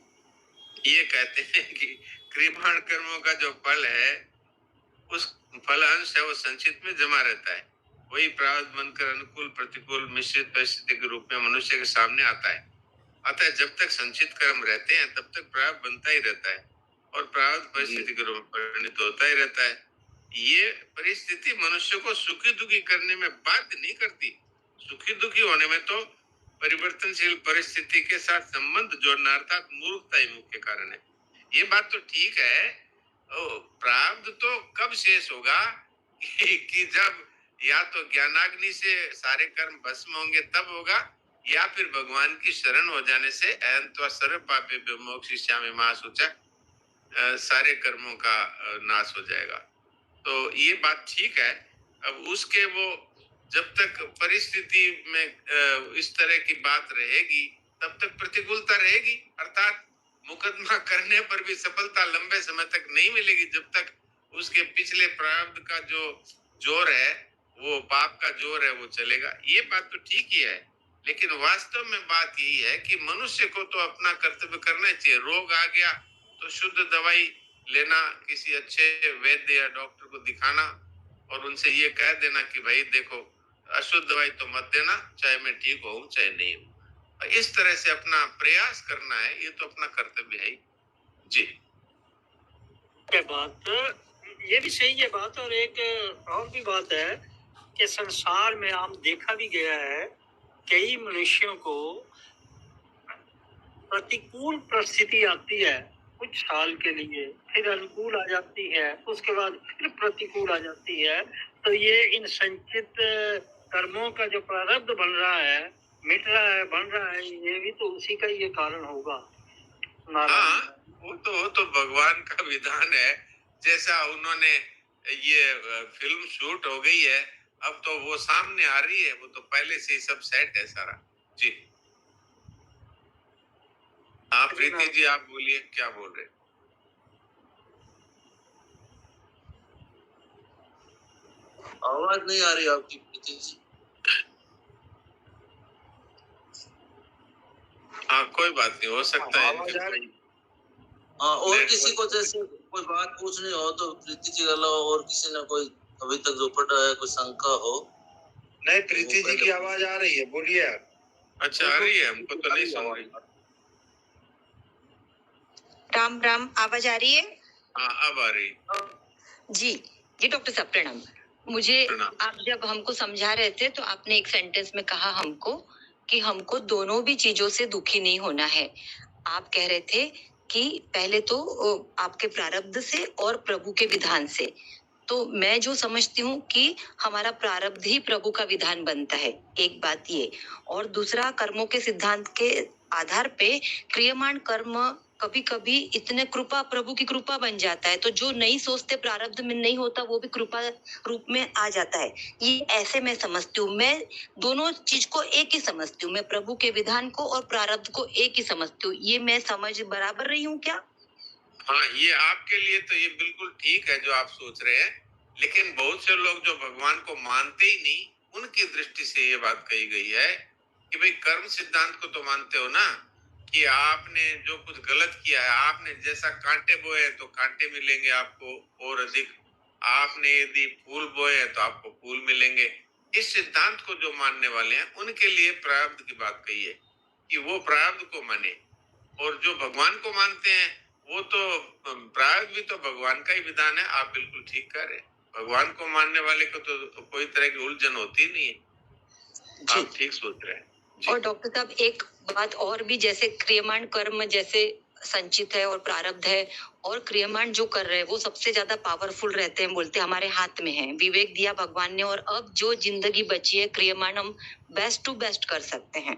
ये कहते हैं कि क्रियमाण कर्मों का जो फल है, उस फल अंश है वो संचित में जमा रहता है, वही प्रारब्ध बनकर अनुकूल प्रतिकूल मिश्रित परिस्थिति के रूप में मनुष्य के सामने आता है। अतः जब तक संचित कर्म रहते हैं तब तक प्रारब्ध बनता ही रहता है और प्रारब्ध परिस्थिति के रूप में परिणित होता ही रहता है। ये परिस्थिति मनुष्य को सुखी दुखी करने में बाध्य नहीं करती। सुखी दुखी होने में तो परिवर्तनशील परिस्थिति के साथ संबंध जोड़ना अर्थात मूर्खता ही मुख्य कारण है। ये बात तो ठीक है। प्रारब्ध तो कब शेष होगा कि जब या तो ज्ञानाग्नि से सारे कर्म भस्म होंगे तब होगा, या फिर भगवान की शरण हो जाने से अहंत्वा सर्व पापेभ्यो मोक्षयिष्यामि मा शुचा सारे कर्मों का नाश हो जाएगा। तो ये बात ठीक है। अब उसके वो जब तक परिस्थिति में इस तरह की बात रहेगी तब तक प्रतिकूलता रहेगी, अर्थात मुकदमा करने पर भी सफलता लंबे समय तक नहीं मिलेगी जब तक उसके पिछले प्रारब्ध का जो जोर है, वो पाप का जोर है, वो चलेगा। ये बात तो ठीक ही है, लेकिन वास्तव में बात यही है कि मनुष्य को तो अपना कर्तव्य करना चाहिए। रोग आ गया तो शुद्ध दवाई लेना, किसी अच्छे वैद्य या डॉक्टर को दिखाना और उनसे ये कह देना कि भाई देखो अशुद्ध दवाई तो मत देना, चाहे मैं ठीक हूँ चाहे नहीं हूँ। इस तरह से अपना प्रयास करना है, ये तो अपना कर्तव्य है जी। बात ये भी सही है बात। और एक और भी बात है कि संसार में आम देखा भी गया है, कई मनुष्यों को प्रतिकूल परिस्थिति आती है कुछ साल के लिए, फिर अनुकूल आ जाती है, उसके बाद फिर प्रतिकूल आ जाती है। तो ये इन संचित कर्मों का जो प्रारब्ध बन रहा है, मिट रहा है, बन रहा है, ये भी तो उसी का ये कारण होगा। हाँ, वो तो भगवान का विधान है। जैसा उन्होंने ये फिल्म शूट हो गई है, अब तो वो सामने आ रही है, वो तो पहले से ही सब सेट है सारा जी। आप प्रीति जी आप बोलिए, क्या बोल रहे? आवाज नहीं आ रही आपकी प्रीति जी। हाँ कोई बात नहीं, हो सकता है। हाँ, और किसी को जैसे कोई बात पूछनी हो तो प्रीति जी के अलावा और किसी ने कोई अभी तक जो पढ़ा है कोई शंका हो? नहीं, प्रीति जी की आवाज आ रही है, बोलिए आप। अच्छा आ रही है, हमको तो नहीं सुन रही। राम राम, आवाज आ रही है? हाँ अब आ रही जी जी। डॉक्टर साहब प्रणाम। मुझे प्रणाम। आप जब हमको समझा रहे थे तो आपने एक सेंटेंस में कहा हमको कि हमको दोनों भी चीजों से दुखी नहीं होना है। आप कह रहे थे कि पहले तो आपके प्रारब्ध से और प्रभु के विधान से। तो मैं जो समझती हूँ कि हमारा प्रारब्ध ही प्रभु का विधान बनता है, एक बात ये। और दूसरा, कर्मों के सिद्धांत के आधार पे क्रियमाण कर्म कभी कभी इतने कृपा, प्रभु की कृपा बन जाता है। तो जो नहीं सोचते प्रारब्ध में नहीं होता, वो भी कृपा रूप में आ जाता है। ये ऐसे मैं समझती हूँ। मैं दोनों चीज को एक ही समझती हूँ। मैं प्रभु के विधान को और प्रारब्ध को एक ही समझती हूँ। ये मैं समझ बराबर रही हूँ क्या? हाँ, ये आपके लिए तो ये बिल्कुल ठीक है जो आप सोच रहे हैं, लेकिन बहुत से लोग जो भगवान को मानते ही नहीं, उनकी दृष्टि से ये बात कही गई है कि भाई कर्म सिद्धांत को तो मानते हो ना, कि आपने जो कुछ गलत किया है, आपने जैसा कांटे बोए हैं तो कांटे मिलेंगे आपको और अधिक, आपने यदि फूल बोए हैं तो आपको फूल मिलेंगे। इस सिद्धांत को जो मानने वाले हैं उनके लिए प्रारब्ध की बात कही है कि वो प्रारब्ध को माने। और जो भगवान को मानते हैं वो तो प्रारब्ध भी तो भगवान का ही विधान है। आप बिल्कुल ठीक कह रहे हैं। भगवान को मानने वाले को तो कोई तरह की उलझन होती नहीं है। आप ठीक सोच रहे हैं। और डॉक्टर साहब एक बात और भी, जैसे क्रियमाण कर्म जैसे संचित है और प्रारब्ध है, और क्रियमाण जो कर रहे हैं वो सबसे ज्यादा पावरफुल रहते हैं, बोलते हैं हमारे हाथ में है, विवेक दिया भगवान ने, और अब जो जिंदगी बची है क्रियमाण हम बेस्ट टू बेस्ट कर सकते हैं।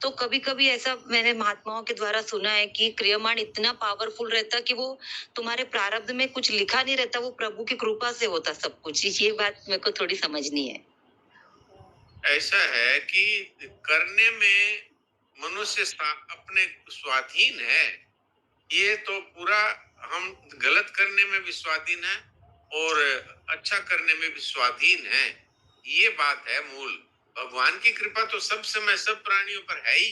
तो कभी कभी ऐसा मैंने महात्माओं के द्वारा सुना है कि क्रियमाण इतना पावरफुल रहता कि वो तुम्हारे प्रारब्ध में कुछ लिखा नहीं रहता, वो प्रभु की कृपा से होता सब कुछ। ये बात मेरे को थोड़ी समझनी है। ऐसा है कि करने में मनुष्य अपने स्वाधीन है, ये तो पूरा हम गलत करने में भी स्वाधीन है और अच्छा करने में भी स्वाधीन है। ये बात है मूल। भगवान की कृपा तो सब समय सब प्राणियों पर है ही।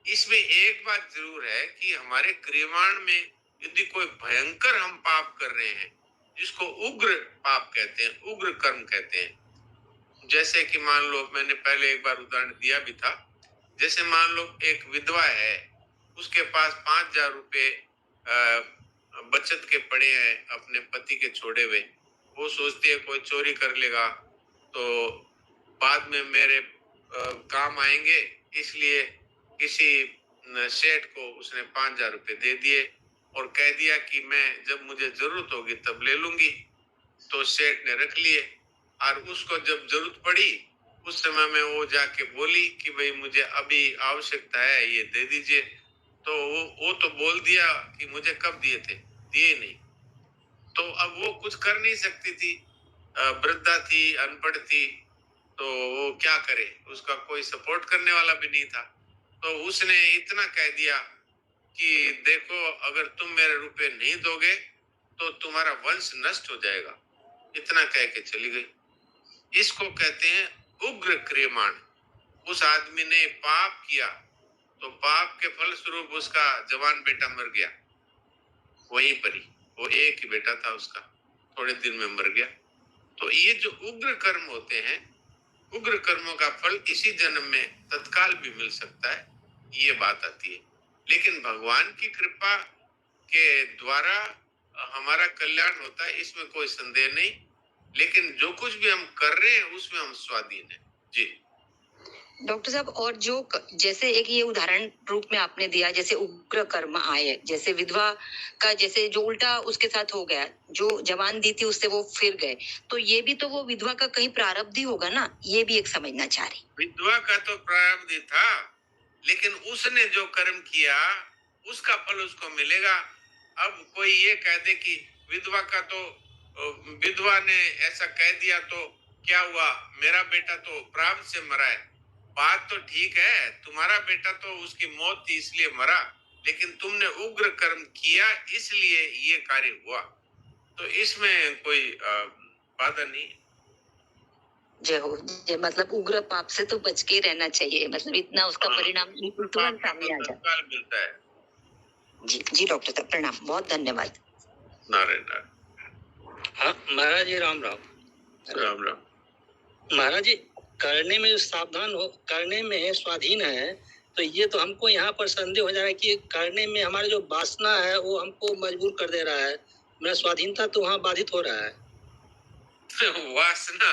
इसमें एक बात जरूर है कि हमारे क्रियमाण में यदि कोई भयंकर हम पाप कर रहे हैं, जिसको उग्र पाप कहते हैं, उग्र कर्म कहते हैं, जैसे कि मान लो, मैंने पहले एक बार उदाहरण दिया भी था, जैसे मान लो एक विधवा है, उसके पास 5,000 रुपए बचत के पड़े हैं अपने पति के छोड़े हुए। वो सोचती है कोई चोरी कर लेगा तो बाद में मेरे काम आएंगे, इसलिए किसी सेठ को उसने 5,000 रुपए दे दिए और कह दिया कि मैं जब मुझे जरूरत होगी तब ले लूंगी। तो सेठ ने रख लिए और उसको जब जरूरत पड़ी उस समय में वो जाके बोली कि भाई मुझे अभी आवश्यकता है, ये दे दीजिए। तो वो तो बोल दिया कि मुझे कब दिए थे, दिए नहीं। तो अब वो कुछ कर नहीं सकती थी, वृद्धा थी, अनपढ़ थी, तो वो क्या करे, उसका कोई सपोर्ट करने वाला भी नहीं था। तो उसने इतना कह दिया कि देखो, अगर तुम मेरे रुपए नहीं दोगे तो तुम्हारा वंश नष्ट हो जाएगा। इतना कह के चली गई। इसको कहते हैं उग्र क्रियमाण। उस आदमी ने पाप किया तो पाप के फलस्वरूप उसका जवान बेटा मर गया, वहीं पर ही। वो एक ही बेटा था उसका, थोड़े दिन में मर गया। तो ये जो उग्र कर्म होते हैं, उग्र कर्मों का फल इसी जन्म में तत्काल भी मिल सकता है, ये बात आती है। लेकिन भगवान की कृपा के द्वारा हमारा कल्याण होता है, इसमें कोई संदेह नहीं। लेकिन जो कुछ भी हम कर रहे हैं उसमें हम स्वाधीन हैं। जी डॉक्टर साहब, और जो जैसे एक ये उदाहरण रूप में आपने दिया, जैसे उग्र कर्म आए, जैसे विधवा का जैसे जो उल्टा उसके साथ हो गया, जो जवान दी थी उससे वो फिर गए, तो ये भी तो वो विधवा का कहीं प्रारब्ध ही होगा ना, ये भी एक समझना चाह रही। विधवा का तो प्रारब्ध ही था, लेकिन उसने जो कर्म किया उसका फल उसको मिलेगा। अब कोई ये कह दे कि विधवा का तो विधवा ने ऐसा कह दिया तो क्या हुआ, मेरा बेटा तो प्रारब्ध से मरा है। बात तो ठीक है, तुम्हारा बेटा तो उसकी मौत थी इसलिए मरा, लेकिन तुमने उग्र कर्म किया इसलिए ये कार्य हुआ। तो इसमें कोई बाधा नहीं। जय हो। जय, मतलब उग्र पाप से तो बच के रहना चाहिए, मतलब इतना उसका परिणाम तुरंत सामने आ जाता है, मिलता है। जी जी डॉक्टर साहब, प्रणाम, बहुत धन्यवाद। नारायण। हाँ महाराज जी, राम राम। राम राम। महाराज जी, करने में सावधान हो, करने में स्वाधीन है, तो ये तो हमको यहाँ पर संदेह हो जा रहा है कि करने में हमारा जो वासना है वो हमको मजबूर कर दे रहा है, मेरा स्वाधीनता तो वहाँ बाधित हो रहा है। वासना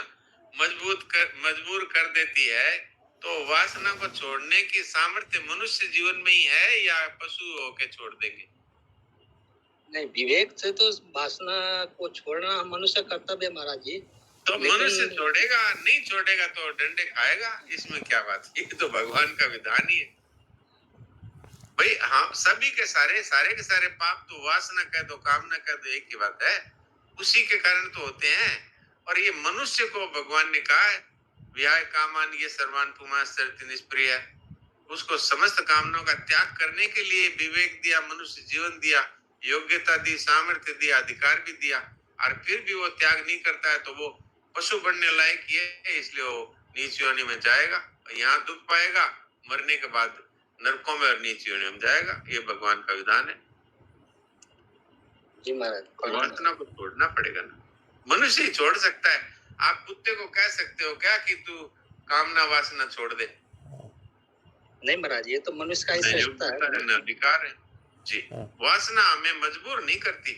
मजबूर कर देती है, तो वासना को छोड़ने की सामर्थ्य मनुष्य जीवन में ही है या पशु होके छोड़ देंगे? नहीं, विवेक से तो वासना को छोड़ना मनुष्य कर्तव्य महाराज जी। तो मनुष्य छोड़ेगा, नहीं छोड़ेगा तो डंडे खाएगा, इसमें क्या बात है? ये तो भगवान का विधान ही है भाई। हम सभी के सारे पाप तो वासना कह दो, कामना कह दो, एक ही बात है, उसी के कारण तो होते हैं। और ये मनुष्य को भगवान ने कहा है, व्याय कामान ये सर्वान पुमास्ति निष्प्रिय है। उसको समस्त कामनाओं का त्याग करने के लिए विवेक दिया, मनुष्य जीवन दिया, योग्यता दी, सामर्थ्य दिया, अधिकार भी दिया, और फिर भी वो त्याग नहीं करता है तो वो पशु बनने लायक ही है, इसलिए वो नीच योनि में जाएगा, यहाँ दुख पाएगा, मरने के बाद नरकों में और नीच योनि में जाएगा। ये भगवान का विधान है। जी महाराज, वासना को छोड़ना पड़ेगा ना, मनुष्य ही छोड़ सकता है। आप कुत्ते को कह सकते हो क्या कि तू कामना वासना छोड़ दे? नहीं महाराज, ये तो मनुष्य का ही श्रेष्ठता है, अधिकार है जी। वासना हमें मजबूर नहीं करती,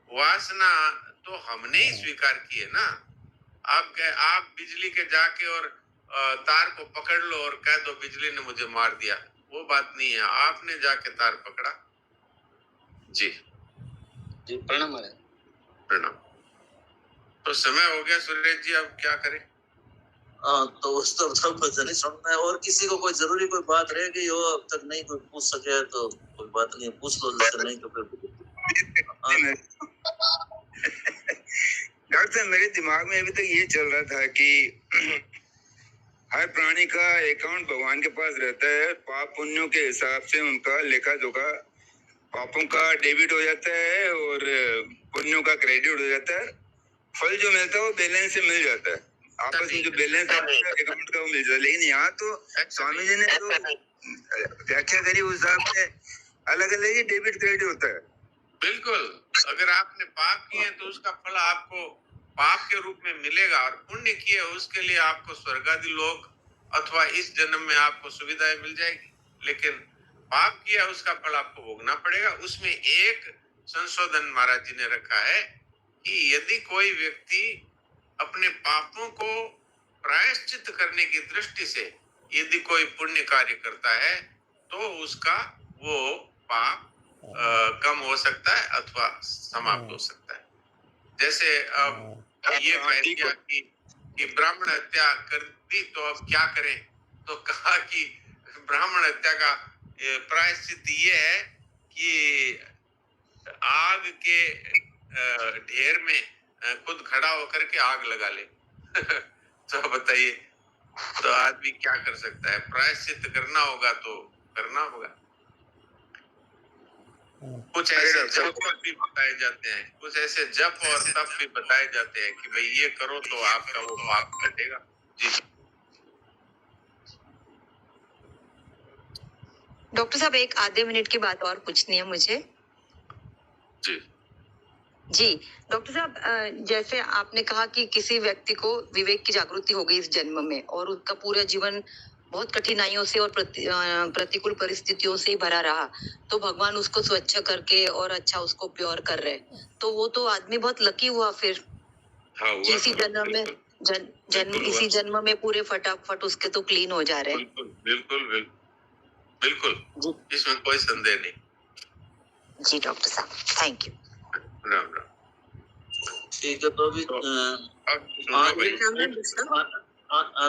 वासना तो हमने ही स्वीकार की है ना। आप बिजली के जाके और तार को पकड़ लो और कह दो बिजली ने मुझे मार दिया, वो बात नहीं है, आपने जाके तार पकड़ा। जी जी, प्रणाम महाराज। प्रणाम। तो समय हो गया सुरेश जी, अब क्या करें? तो उस तो सब भजन ही सुनना है, और किसी को कोई जरूरी कोई बात रह गई हो अब तक नहीं कोई पूछ सके तो कोई बात नहीं, पूछ लो, जैसे नहीं तो फिर डॉक्टर साहब, मेरे दिमाग में अभी तक ये चल रहा था कि हर प्राणी का अकाउंट भगवान के पास रहता है, पाप पुण्यों के हिसाब से उनका लेखा जोखा, पापों का डेबिट हो जाता है और पुण्यों का क्रेडिट हो जाता है। फल जो मिलता है वो बैलेंस से मिल जाता है, आपस में जो बैलेंस अकाउंट का वो मिल जाता है। लेकिन यहाँ तो स्वामी जी ने जो व्याख्या करी उस हिसाब से अलग अलग ही डेबिट क्रेडिट होता है। बिल्कुल, अगर आपने पाप किए तो उसका फल आपको पाप के रूप में मिलेगा, और पुण्य किए उसके लिए आपको स्वर्ग आदि लोक अथवा इस जन्म में आपको सुविधाएं मिल जाएगी। लेकिन पाप किया उसका फल आपको भोगना पड़ेगा। उसमें एक संशोधन महाराज जी ने रखा है कि यदि कोई व्यक्ति अपने पापों को प्रायश्चित करने की दृष्टि से यदि कोई पुण्य कार्य करता है तो उसका वो पाप कम हो सकता है अथवा समाप्त हो सकता है। जैसे अब ये कह दिया कि ब्राह्मण हत्या कर दी तो अब क्या करें, तो कहा कि ब्राह्मण हत्या का प्रायश्चित ये है कि आग के ढेर में खुद खड़ा होकर के आग लगा ले। तो बताइए, तो आदमी क्या कर सकता है? प्रायश्चित करना होगा तो करना होगा। कुछ ऐसे जप भी बताए जाते हैं, कुछ ऐसे जप और तप भी बताए जाते हैं कि भाई ये करो तो आपका वो पाप कटेगा। जी डॉक्टर साहब, एक आधे मिनट की बात और पूछनी है मुझे। जी जी डॉक्टर साहब, जैसे आपने कहा कि किसी व्यक्ति को विवेक की जागृति हो गई इस जन्म में और उसका पूरा जीवन बहुत कठिनाइयों से और प्रतिकूल परिस्थितियों से ही भरा रहा, तो भगवान उसको स्वच्छ करके और अच्छा उसको प्योर कर रहे, तो वो तो आदमी बहुत लकी हुआ फिर। हाँ, हुआ इसी जन्म में इसी जन्म में पूरे फटाफट उसके तो क्लीन हो जा रहे हैं। बिल्कुल बिल्कुल बिल्कुल बिल्कुल, इसमें कोई संदेह नहीं। जी डॉक्टर साहब, थैंक यू। राम राम। ठीक है, तो अभी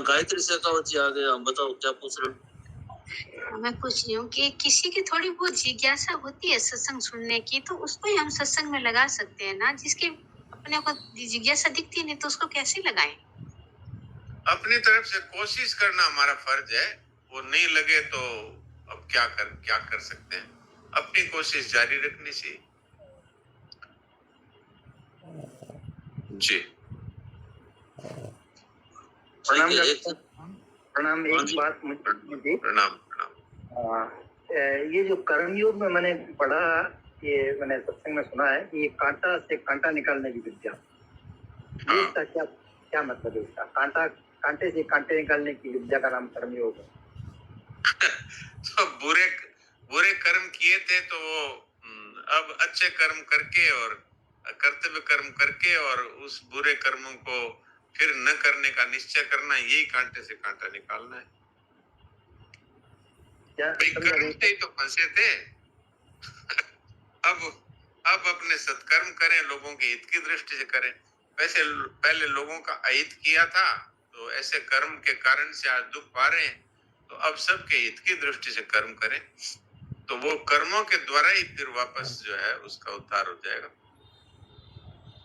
गायत्री शेखावत जी आ गए, हम बताओ क्या पूछ रहे हो? मैं पूछ रही हूँ कि किसी की थोड़ी बहुत जिज्ञासा होती है सत्संग सुनने की, तो उसको ही हम सत्संग में लगा सकते हैं ना। जिसके अपने को जिज्ञासा दिखती नहीं तो उसको कैसे लगाएं? अपनी तरफ से कोशिश करना हमारा फर्ज है। वो नहीं लगे तो अब क्या कर सकते हैं? अपनी कोशिश जारी रखनी चाहिए। जी प्रणाम डॉक्टर। प्रणाम। एक बात मुझे प्रणाम। ये जो कर्मयोग में मैंने पढ़ा, ये मैंने सत्संग में सुना है कि ये कांटा से कांटा निकालने की विद्या, ये इसका क्या मतलब है? इसका कांटे से कांटे निकालने की विद्या का नाम कर्मयोग है। तो बुरे कर्म किए थे तो वो अब अच्छे कर्म करके और कर्तव्य कर्म करके और उस बुरे कर्मों को फिर न करने का निश्चय करना, यही कांटे से कांटा निकालना है। कर्म से ही तो फंसे थे। अब अपने सत्कर्म करें, लोगों के हित की दृष्टि से करें। वैसे पहले लोगों का अहित किया था तो ऐसे कर्म के कारण से आज दुख पा रहे हैं, तो अब सबके हित की दृष्टि से कर्म करें तो वो कर्मों के द्वारा ही फिर वापस जो है उसका उद्धार हो जाएगा।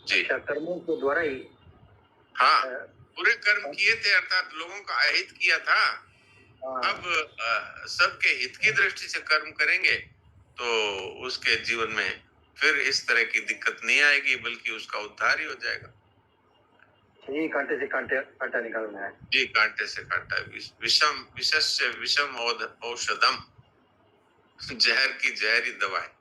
जी कर्मों के द्वारा ही। हाँ, बुरे कर्म किए थे अर्थात लोगों का अहित किया था। अब सबके हित की दृष्टि से कर्म करेंगे तो उसके जीवन में फिर इस तरह की दिक्कत नहीं आएगी, बल्कि उसका उद्धार ही हो जाएगा। ये कांटे से कांटा निकालना है। जी कांटे से कांटा। विषस्य विषम औषधम, जहर की जहरी दवा है।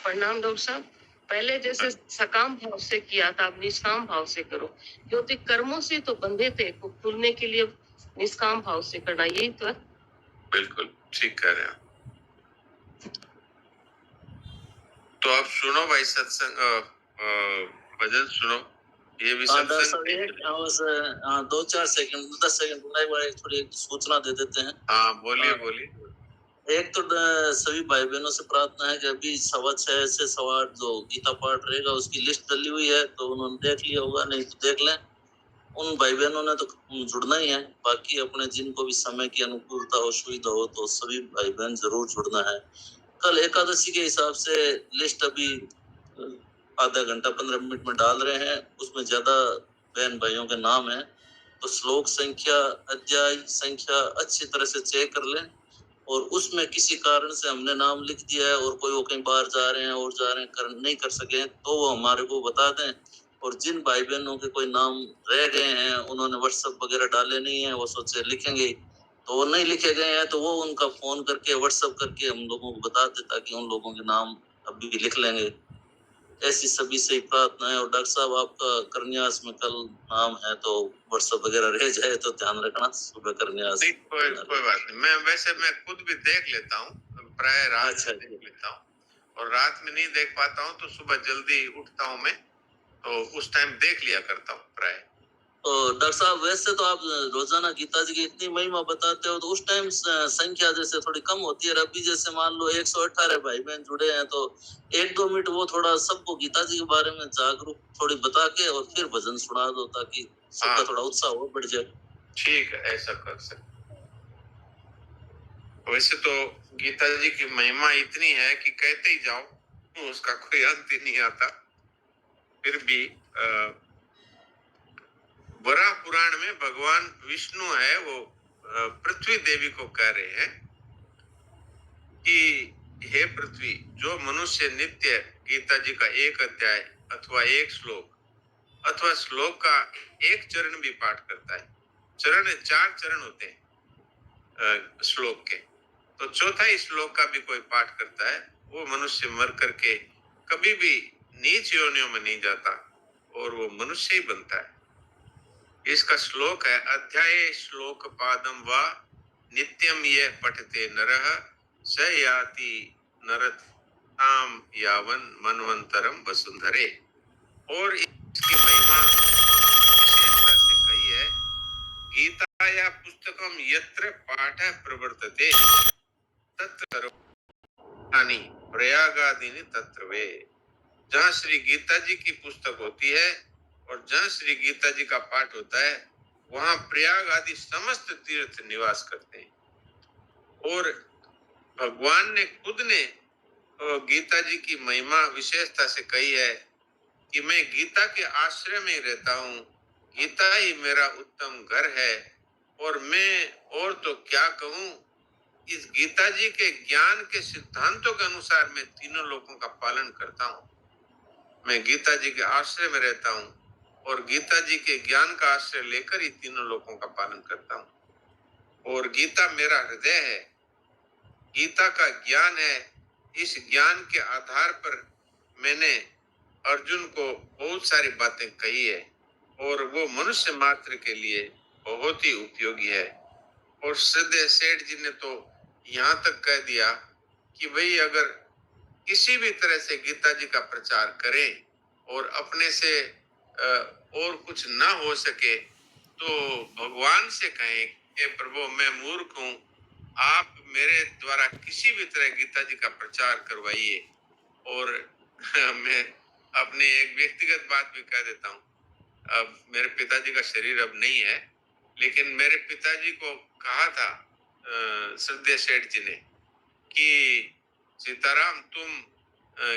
प्रणाम डॉक्टर साहब। पहले जैसे सकाम भाव से किया था, अब निष्काम भाव से करो, क्योंकि कर्मों से तो बंधे थे, खुलने के लिए निष्काम भाव से करना, यही तो है। बिल्कुल ठीक कह रहे हैं। तो आप सुनो भाई सत्संग, भजन सुनो। ये भी सत्संग 2-4 सेकंड 10 सेकंड एक बार थोड़ी सूचना दे देते हैं। हाँ बोलिए। एक तो सभी भाई बहनों से प्रार्थना है कि अभी 6:15 से 8:15 जो गीता पाठ रहेगा उसकी लिस्ट डली हुई है, तो उन्होंने देख लिया होगा, नहीं तो देख लें। उन भाई बहनों ने तो जुड़ना ही है, बाकी अपने जिनको भी समय की अनुकूलता हो, सुविधा हो, तो सभी भाई बहन जरूर जुड़ना है। कल एकादशी के हिसाब से लिस्ट अभी आधा घंटा 15 मिनट में डाल रहे हैं, उसमें ज्यादा बहन भाइयों के नाम है, तो श्लोक संख्या, अध्याय संख्या अच्छी तरह से चेक कर लें। और उसमें किसी कारण से हमने नाम लिख दिया है और कोई वो कहीं बाहर जा रहे हैं नहीं कर सके तो वो हमारे को बता दें। और जिन भाई बहनों के कोई नाम रह गए हैं, उन्होंने व्हाट्सएप वगैरह डाले नहीं है, वो सोचे लिखेंगे, तो वो नहीं लिखे गए हैं तो वो उनका फोन करके व्हाट्सएप करके हम लोगों को बता दे, ताकि उन लोगों के नाम अभी लिख लेंगे। ऐसी सभी से प्रार्थना है। और डॉक्टर साहब आपका करन्यास में कल नाम है, तो व्हाट्सएप वगैरह रह जाए तो ध्यान रखना। सुबह करन्यास कोई बात नहीं। मैं खुद भी देख लेता हूँ, प्राय रात में देख लेता हूँ, और रात में नहीं देख पाता हूँ तो सुबह जल्दी उठता हूँ मैं, तो उस टाइम देख लिया करता हूँ प्राय। तो डॉक्टर साहब वैसे तो आप रोजाना गीता जी की इतनी महिमा बताते हो, तो उस टाइम संख्या जैसे थोड़ी कम होती है। अभी जैसे मान लो 118 भाई बहन जुड़े हैं, तो 1-2 मिनट वो थोड़ा सबको गीता जी के बारे में जागरूक थोड़ी बता के और फिर भजन सुना दो, ताकि सबका थोड़ा उत्साह और बढ़ जाए। ठीक है, ऐसा कर सकते। वैसे तो गीता जी की महिमा इतनी है कि कहते ही जाओ, उसका कोई अंत ही नहीं आता। फिर भी वराह पुराण में भगवान विष्णु है, वो पृथ्वी देवी को कह रहे हैं कि हे पृथ्वी, जो मनुष्य नित्य गीता जी का एक अध्याय अथवा एक श्लोक अथवा श्लोक का एक चरण भी पाठ करता है, 4 चरण होते हैं श्लोक के, तो चौथा ही श्लोक का भी कोई पाठ करता है, वो मनुष्य मर करके कभी भी नीच योनियों में नहीं जाता और वो मनुष्य ही बनता है। इसका श्लोक है, अध्याय श्लोक पादम वा नित्यम ये पठते नरः स याति नरताम यावन मनवंतरम वसुंधरे। और इसकी महिमा विशेषता से कही है, गीताया पुस्तकम यत्र पाठः प्रवर्तते तत्र प्रयागादीनि तत्र वे। जहाँ श्री गीता जी की पुस्तक होती है और जहाँ श्री गीता जी का पाठ होता है, वहाँ प्रयाग आदि समस्त तीर्थ निवास करते हैं। और भगवान ने खुद ने गीता जी की महिमा विशेषता से कही है कि मैं गीता के आश्रय में रहता हूँ, गीता ही मेरा उत्तम घर है, और मैं और तो क्या कहूँ, इस गीता जी के ज्ञान के सिद्धांतों के अनुसार मैं तीनों लोगों का पालन करता हूँ। मैं गीता जी के आश्रय में रहता हूँ और गीता जी के ज्ञान का आश्रय लेकर ही तीनों लोगों का पालन करता हूँ। और गीता मेरा हृदय है, गीता का ज्ञान है। इस ज्ञान के आधार पर मैंने अर्जुन को बहुत सारी बातें कही है और वो मनुष्य मात्र के लिए बहुत ही उपयोगी है। और श्रद्धेय सेठ जी ने तो यहाँ तक कह दिया कि भाई अगर किसी भी तरह से गीता जी का प्रचार करें और अपने से और कुछ ना हो सके तो भगवान से कहें कि प्रभु मैं मूर्ख हूँ, आप मेरे द्वारा किसी भी तरह गीता जी का प्रचार करवाइए। और मैं अपनी एक व्यक्तिगत बात भी कह देता हूँ, अब मेरे पिताजी का शरीर अब नहीं है, लेकिन मेरे पिताजी को कहा था श्रद्धेय सेठ जी ने कि सीताराम तुम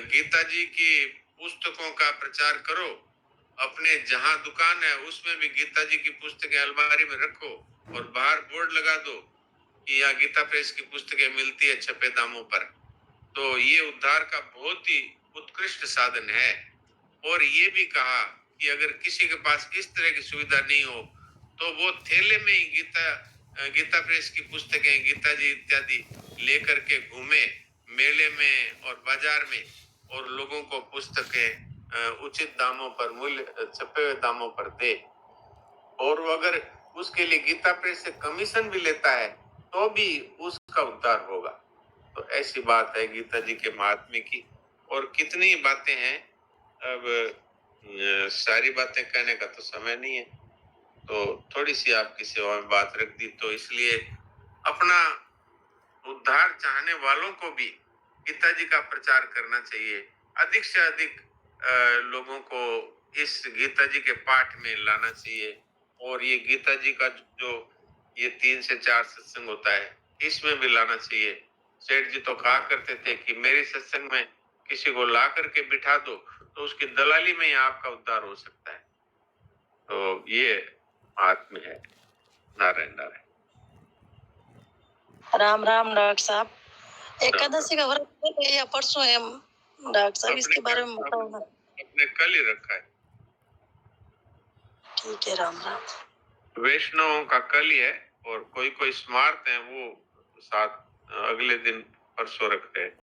गीता जी की पुस्तकों का प्रचार करो, अपने जहां दुकान है उसमें भी गीता जी की पुस्तकें अलमारी में रखो और बाहर बोर्ड लगा दो कि यहाँ गीता प्रेस की पुस्तकें मिलती है छपे दामों पर। तो ये उद्धार का बहुत ही उत्कृष्ट साधन है। और ये भी कहा कि अगर किसी के पास इस तरह की सुविधा नहीं हो तो वो थैले में ही गीता प्रेस की पुस्तकें, गीता जी इत्यादि लेकर के घूमे मेले में और बाजार में और लोगों को पुस्तकें उचित दामों पर, मूल्य छपे हुए दामों पर दे। और वो अगर उसके लिए गीता प्रेस से कमीशन भी लेता है तो भी उसका उद्धार होगा। तो ऐसी बात है गीता जी के महात्म्य की। और कितनी बातें हैं, अब सारी बातें कहने का तो समय नहीं है, तो थोड़ी सी आपकी सेवा में बात रख दी। तो इसलिए अपना उद्धार चाहने वालों को भी गीता जी का प्रचार करना चाहिए, अधिक से अधिक लोगों को इस गीता जी के पाठ में लाना चाहिए। और ये गीता जी का जो ये 3 से 4 सत्संग होता है इसमें भी लाना चाहिए। सेठ जी तो कहा करते थे कि मेरे सत्संग में किसी को ला करके बिठा दो तो उसकी दलाली में ही आपका उद्धार हो सकता है। तो ये आत्म है। नारायण नारायण। राम राम डॉक्टर साहब, एकादशी का व्रत है या परसों है डॉक्टर साहब, इसके बारे में बताओ ना। अपने कल ही रखा है। ठीक है, राम राम। वैष्णवों का कल ही है और कोई स्मार्ट है वो साथ अगले दिन परसों रखते हैं।